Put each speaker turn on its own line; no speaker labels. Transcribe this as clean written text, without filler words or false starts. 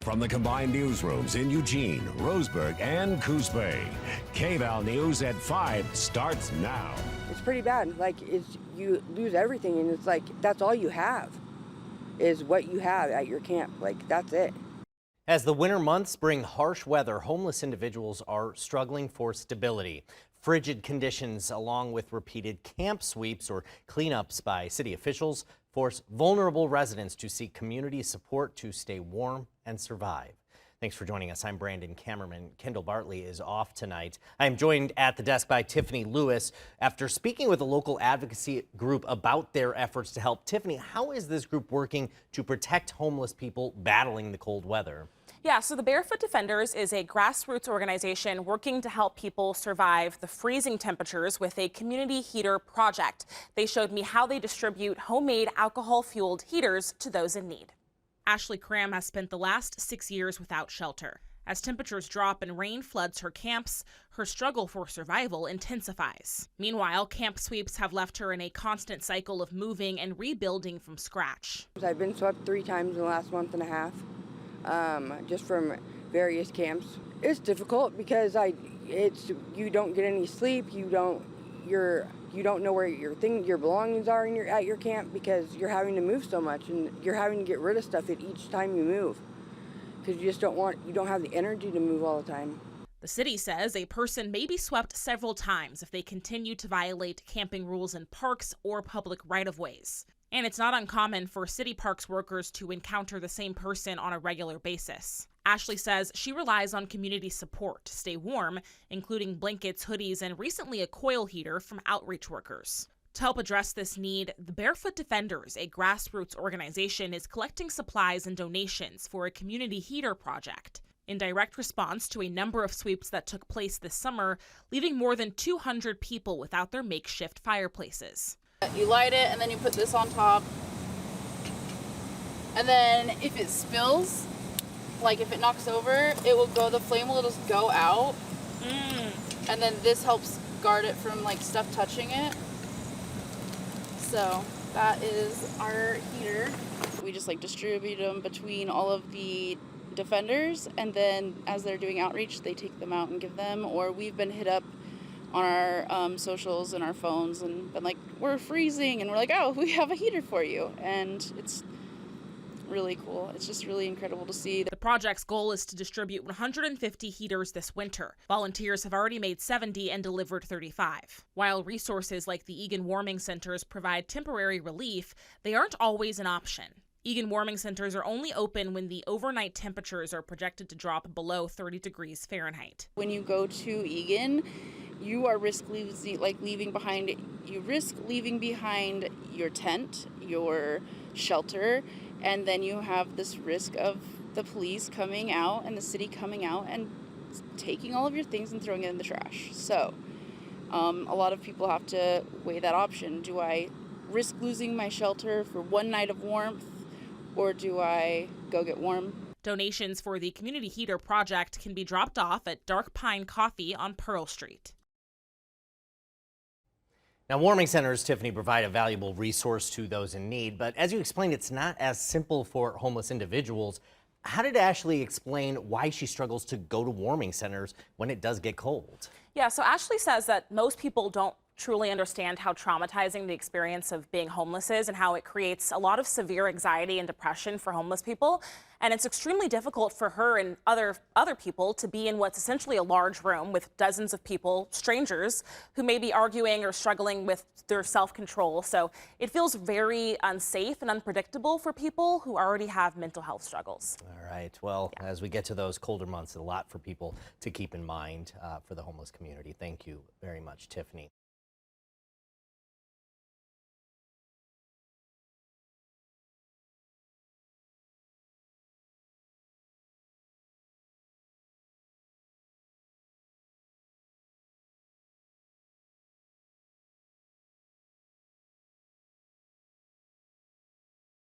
From the combined newsrooms in Eugene, Roseburg, and Coos, KVAL News at 5 starts now.
It's pretty bad. Like, you lose everything, and it's like that's all you have is what you have at your camp. Like, that's it.
As the winter months bring harsh weather, homeless individuals are struggling for stability. Frigid conditions, along with repeated camp sweeps or cleanups by city officials, force vulnerable residents to seek community support to stay warm and survive. Thanks for joining us. I'm Brandon Kamerman. Kendall Bartley is off tonight. I am joined at the desk by Tiffany Lewis. After speaking with a local advocacy group about their efforts to help, Tiffany, how is this group working to protect homeless people battling the cold weather?
Yeah, so the Barefoot Defenders is a grassroots organization working to help people survive the freezing temperatures with a community heater project. They showed me how they distribute homemade alcohol-fueled heaters to those in need. Ashley Cram has spent the last 6 years without shelter. As temperatures drop and rain floods her camps, her struggle for survival intensifies. Meanwhile, camp sweeps have left her in a constant cycle of moving and rebuilding from scratch.
I've been swept 3 times in the last month and a half, just from various camps. It's difficult because you don't get any sleep. You don't know where your belongings are at your camp because you're having to move so much, and you're having to get rid of stuff at each time you move because you don't have the energy to move all the time.
The city says a person may be swept several times if they continue to violate camping rules in parks or public right-of-ways. And it's not uncommon for city parks workers to encounter the same person on a regular basis. Ashley says she relies on community support to stay warm, including blankets, hoodies, and recently a coil heater from outreach workers. To help address this need, the Barefoot Defenders, a grassroots organization, is collecting supplies and donations for a community heater project in direct response to a number of sweeps that took place this summer, leaving more than 200 people without their makeshift fireplaces.
You light it and then you put this on top, and then if it spills, like if it knocks over, the flame will just go out, and then this helps guard it from like stuff touching it. So that is our heater. We just like distribute them between all of the defenders, and then as they're doing outreach, they take them out and give them, or we've been hit up on our socials and our phones and been like, we're freezing, and we're like, oh, we have a heater for you. And it's really cool. It's just really incredible to see.
The project's goal is to distribute 150 heaters this winter. Volunteers have already made 70 and delivered 35. While resources like the Eugene warming centers provide temporary relief, they aren't always an option. Eugene warming centers are only open when the overnight temperatures are projected to drop below 30 degrees Fahrenheit.
When you go to Eugene, you are leaving behind your tent, your shelter, and then you have this risk of the police coming out and the city coming out and taking all of your things and throwing it in the trash. So a lot of people have to weigh that option. Do I risk losing my shelter for one night of warmth, or do I go get warm?
Donations for the Community Heater Project can be dropped off at Dark Pine Coffee on Pearl Street.
Now, warming centers, Tiffany, provide a valuable resource to those in need, but as you explained, it's not as simple for homeless individuals. How did Ashley explain why she struggles to go to warming centers when it does get cold?
Yeah, so Ashley says that most people don't truly understand how traumatizing the experience of being homeless is and how it creates a lot of severe anxiety and depression for homeless people. And it's extremely difficult for her and other people to be in what's essentially a large room with dozens of people, strangers, who may be arguing or struggling with their self-control. So it feels very unsafe and unpredictable for people who already have mental health struggles.
All right. Well, as we get to those colder months, a lot for people to keep in mind for the homeless community. Thank you very much, Tiffany.